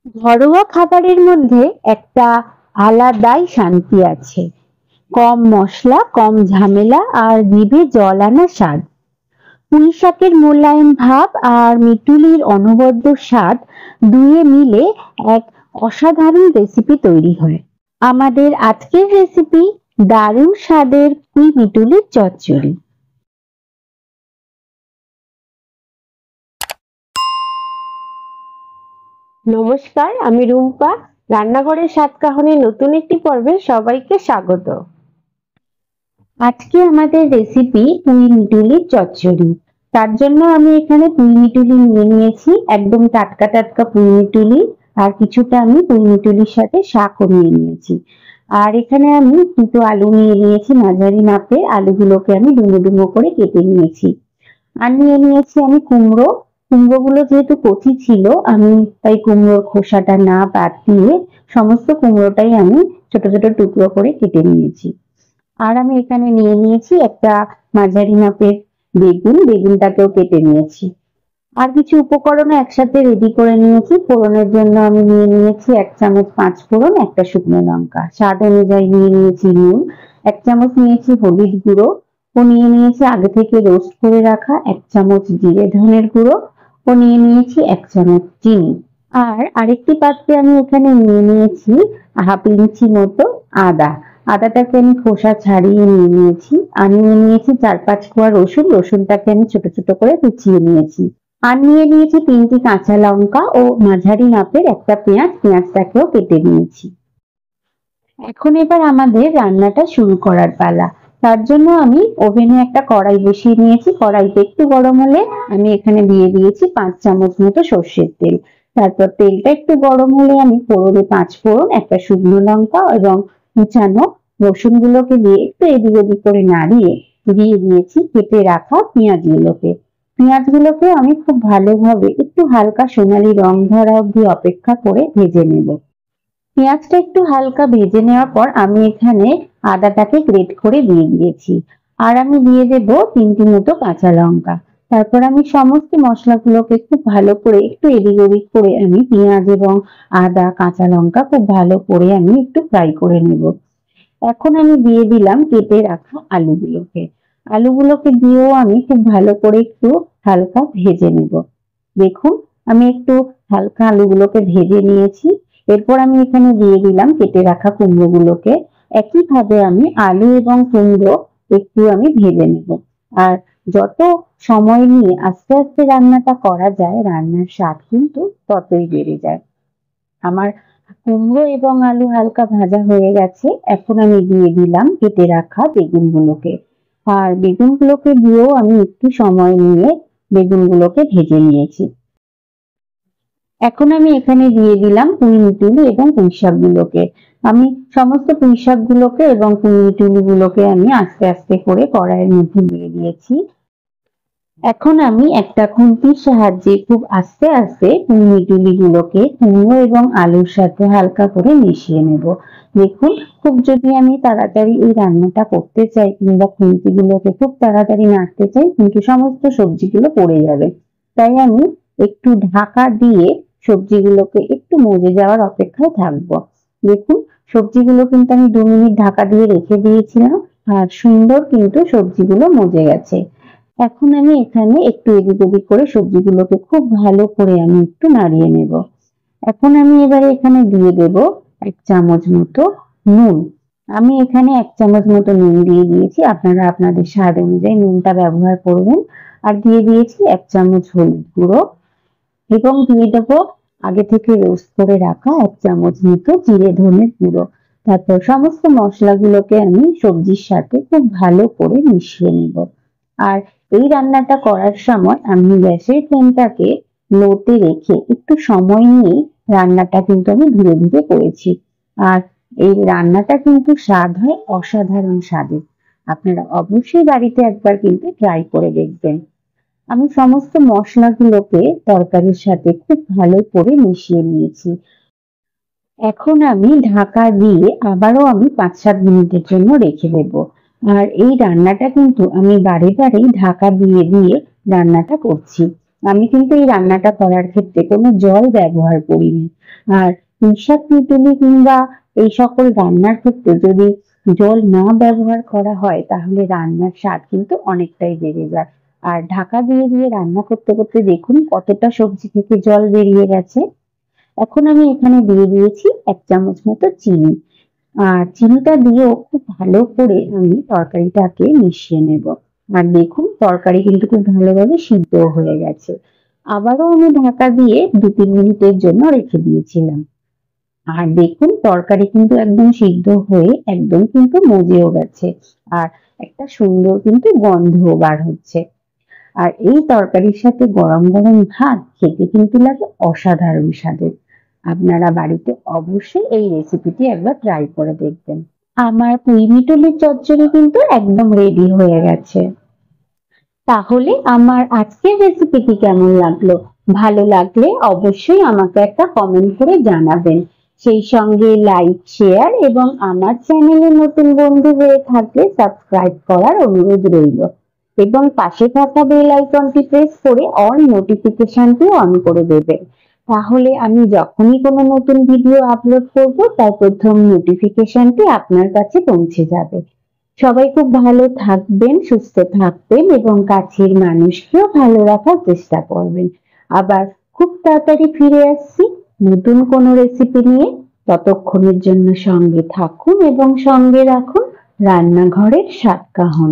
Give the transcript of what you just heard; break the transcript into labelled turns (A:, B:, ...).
A: ঘরোয়া খাবারের মধ্যে একটা আলাদাই শান্তি আছে। কম মশলা, কম ঝামেলা আর জিভে জল আনা স্বাদ। পুঁই শাকের মোলায়েম ভাব আর মিটুলির অনবদ্য স্বাদ দুয়ে মিলে এক অসাধারণ রেসিপি তৈরি হয়। আমাদের আজকের রেসিপি দারুণ স্বাদের পুঁই মিটুলির চচ্চড়ি।
B: নমস্কার, আমি রুম্পা। রান্নাঘরের সাতকাহনের নতুন একটি পর্বে সবাইকে স্বাগত।
A: আজকে আমাদের রেসিপি পুঁই মিটুলির চচ্চড়ি। তার জন্য আমি এখানে পুঁই মিটুলি নিয়ে নিয়েছি, একদম টাটকা টাটকা পুঁই মিটুলি। আর কিছুটা আমি পুঁই মিটুলির সাথে শাকও নিয়ে নিয়েছি। আর এখানে আমি দুটো আলু নিয়ে নিয়েছি, মাঝারি মাপের আলুগুলোকে আমি ডুমো ডুমো করে কেটে নিয়েছি। আর নিয়ে নিয়েছি আমি কুমড়ো। কুমড়োগুলো যেহেতু কচি ছিল, আমি তাই কুমড়োর খোসাটা না বাদ দিয়ে সমস্ত কুমড়োটাই আমি ছোট ছোট টুকরো করে কেটে নিয়েছি। আর আমি এখানে নিয়ে নিয়েছি একটা মাঝারি মাপের বেগুন, বেগুনটাকেও কেটে নিয়েছি। আর কিছু উপকরণ একসাথে রেডি করে নিয়েছি। ফোড়নের জন্য আমি নিয়ে নিয়েছি 1 চামচ 5 ফোড়ন, একটা শুকনো লঙ্কা, স্বাদ অনুযায়ী নিয়ে নিয়েছি নুন, 1 চামচ নিয়েছি হলুদ গুঁড়ো ও নিয়ে নিয়েছি আগে থেকে রোস্ট করে রাখা 1 চামচ জিরে ধনের গুঁড়ো ও নিয়ে নিয়েছি 1 চামচ চিনি। আর আরেকটি পাত্রে আমি এখানে নিয়ে নিয়েছি হাফ ইঞ্চি মতো আদা। আদাটাকে আমি খোসা ছাড়িয়ে নিয়ে নিয়েছি। আর নিয়ে নিয়েছি 4-5 কোয়া রসুন, রসুনটাকে আমি ছোট ছোট করে কুচিয়ে নিয়েছি। আর নিয়ে নিয়েছি 3টি কাঁচা লঙ্কা ও মাঝারি মাপের একটা পেঁয়াজ, পেঁয়াজটাকেও কেটে নিয়েছি। এখন এবার আমাদের রান্নাটা শুরু করার পালা। তার জন্য আমি ওভেনে একটা কড়াই বসিয়ে নিয়েছি। কড়াইতে একটু গরম হলে আমি এখানে দিয়ে দিয়েছি 5 চামচ মতো সর্ষের তেল। তারপর তেলটা একটু গরম হলে আমি ফোড়নে 5 ফোড়ন, একটা শুকনো লঙ্কা এবং কুচানো রসুনগুলোকে দিয়ে একটু এদিক ওদিক করে নাড়িয়ে দিয়ে দিয়েছি কেটে রাখা পেঁয়াজগুলোকে। পেঁয়াজগুলোকে আমি খুব ভালোভাবে একটু হালকা সোনালী রং ধরা অবধি অপেক্ষা করে ভেজে নেব। পেঁয়াজটা একটু হালকা ভেজে নেওয়ার পর আমি এখানে আদাটাকে গ্রেট করে দিয়ে দিয়েছি। আর আমি দিয়ে দেব 3টি মতো কাঁচা লঙ্কা। তারপর আমি সমস্ত মশলাগুলোকে খুব ভালো করে একটু এদিক ওদিক করে আমি পেঁয়াজ এবং আদা কাঁচা লঙ্কা খুব ভালো করে আমি একটু ফ্রাই করে নেব। এখন আমি দিয়ে দিলাম কেটে রাখা আলুগুলোকে। আলুগুলোকে দিয়েও আমি খুব ভালো করে একটু হালকা ভেজে নেব। দেখুন, আমি একটু হালকা আলুগুলোকে ভেজে নিয়েছি। এরপর আমি এখানে দিয়ে দিলাম কেটে রাখা কুমড়োগুলোকে। একইভাবে আমি আলু এবং কুমড়ো একটু আমি ভেজে নেব। আর যত সময় নিয়ে আস্তে আস্তে রান্নাটা করা যায়, রান্নার স্বাদ কিন্তু ততই বেড়ে যায়। আমার কুমড়ো এবং আলু হালকা ভাজা হয়ে গেছে। এখন আমি দিয়ে দিলাম কেটে রাখা বেগুনগুলোকে। আর বেগুনগুলোকে দিয়েও আমি একটু সময় নিয়ে বেগুনগুলোকে ভেজে নিয়েছি। এখন আমি এখানে দিয়ে দিলাম পুঁই মিটুলি এবং পুঁই শাকগুলোকে। আমি সমস্ত পুঁই শাকগুলোকে এবং পুঁই মিটুলিগুলোকে আমি আস্তে আস্তে করে কড়াইয়ের মধ্যে দিয়ে দিয়েছি। এখন আমি একটা খুন্তির সাহায্যে খুব আস্তে আস্তে পুঁই মিটুলিগুলোকে কুমড়ো এবং আলুর সাথে হালকা করে মিশিয়ে নেব। দেখুন, খুব যদি আমি তাড়াতাড়ি এই রান্নাটা করতে চাই কিংবা খুন্তিগুলোকে খুব তাড়াতাড়ি নাড়তে চাই, কিন্তু সমস্ত সবজিগুলো পড়ে যাবে। তাই আমি একটু ঢাকা দিয়ে সবজিগুলোকে একটু মজে যাওয়ার অপেক্ষায় থাকবো। দেখুন, সবজিগুলো কিন্তু আমি 2 মিনিট ঢাকা দিয়ে রেখে দিয়েছিলাম আর সুন্দর কিন্তু সবজিগুলো মজে গেছে। এখন আমি এখানে একটু এদিক ওদিক করে সবজিগুলোকে খুব ভালো করে আমি একটু নাড়িয়ে নেব। এখন আমি এবারে এখানে দিয়ে দেব 1 চামচ মতো নুন। আমি এখানে 1 চামচ মতো নুন দিয়ে দিয়েছি। আপনারা আপনাদের স্বাদ অনুযায়ী নুনটা ব্যবহার করবেন। আর দিয়ে দিয়েছি 1 চামচ হলুদ গুঁড়ো এবং দিয়ে দেবো আগে থেকে রোস্ট করে রাখা 1 চামচ মতো জিরে ধনের গুঁড়ো। তারপর সমস্ত মশলাগুলোকে আমি সবজির সাথে খুব ভালো করে মিশিয়ে নেব। আর এই রান্নাটা করার সময় আমি গ্যাসের ফ্লেমটাকে লোতে রেখে একটু সময় নিয়ে রান্নাটা কিন্তু আমি ধীরে ধীরে করেছি। আর এই রান্নাটা কিন্তু স্বাদ হয় অসাধারণ স্বাদের। আপনারা অবশ্যই বাড়িতে একবার কিন্তু ট্রাই করে দেখবেন। আমি সমস্ত মশলাগুলোকে তরকারির সাথে খুব ভালো করে মিশিয়ে নিয়েছি। এখন আমি ঢাকা দিয়ে আবারও আমি 5-7 মিনিটের জন্য রেখে দেব। আর এই রান্নাটা কিন্তু আমি বারে বারেই ঢাকা দিয়ে দিয়ে রান্নাটা করছি। আমি কিন্তু এই রান্নাটা করার ক্ষেত্রে কোনো জল ব্যবহার করিনি। আর পুঁইশাক মিটুলি কিংবা এই সকল রান্নার ক্ষেত্রে যদি জল না ব্যবহার করা হয় তাহলে রান্নার স্বাদ কিন্তু অনেকটাই বেড়ে যায়। আর ঢাকা দিয়ে দিয়ে রান্না করতে করতে দেখুন কতটা সবজি থেকে জল বেরিয়ে গেছে। এখন আমি এখানে দিয়ে দিয়েছি 1 চামচ মতো চিনি। আর চিনিটা দিয়েও খুব ভালো করে আমি তরকারিটাকে মিশিয়ে নেব। আর দেখুন তরকারি কিন্তু খুব ভালোভাবে সিদ্ধ হয়ে গেছে। আবারও আমি ঢাকা দিয়ে 2-3 মিনিটের জন্য রেখে দিয়েছিলাম। আর দেখুন তরকারি কিন্তু একদম সিদ্ধ হয়ে একদম কিন্তু মজেও গেছে। আর একটা সুন্দর কিন্তু গন্ধও বার হচ্ছে। আর এই তরকারির সাথে গরম গরম ভাত খেতে কিন্তু লাগে অসাধারণ স্বাদের। আপনারা বাড়িতে অবশ্যই এই রেসিপিটি একবার ট্রাই করে দেখবেন। আমার পুঁই মিটুলির চচ্চড়ি কিন্তু একদম রেডি হয়ে গেছে। তাহলে আমার আজকের রেসিপিটি কেমন লাগলো? ভালো লাগলে অবশ্যই আমাকে একটা কমেন্ট করে জানাবেন। সেই সঙ্গে লাইক, শেয়ার এবং আমার চ্যানেলে নতুন বন্ধু হয়ে থাকলে সাবস্ক্রাইব করার অনুরোধ রইল এবং পাশে থাকা বেল আইকনটি প্রেস করে অল নোটিফিকেশনটি অন করে দেবেন। তাহলে আমি যখনই কোনো নতুন ভিডিও আপলোড করব তার প্রথম নোটিফিকেশনটি আপনার কাছে পৌঁছে যাবে। সবাই খুব ভালো থাকবেন, সুস্থ থাকবেন এবং কাছের মানুষকেও ভালো রাখার চেষ্টা করবেন। আবার খুব তাড়াতাড়ি ফিরে আসছি নতুন কোনো রেসিপি নিয়ে। ততক্ষণের জন্য সঙ্গে থাকুন এবং সঙ্গে রাখুন রান্নাঘরের স্বাদ কাহন।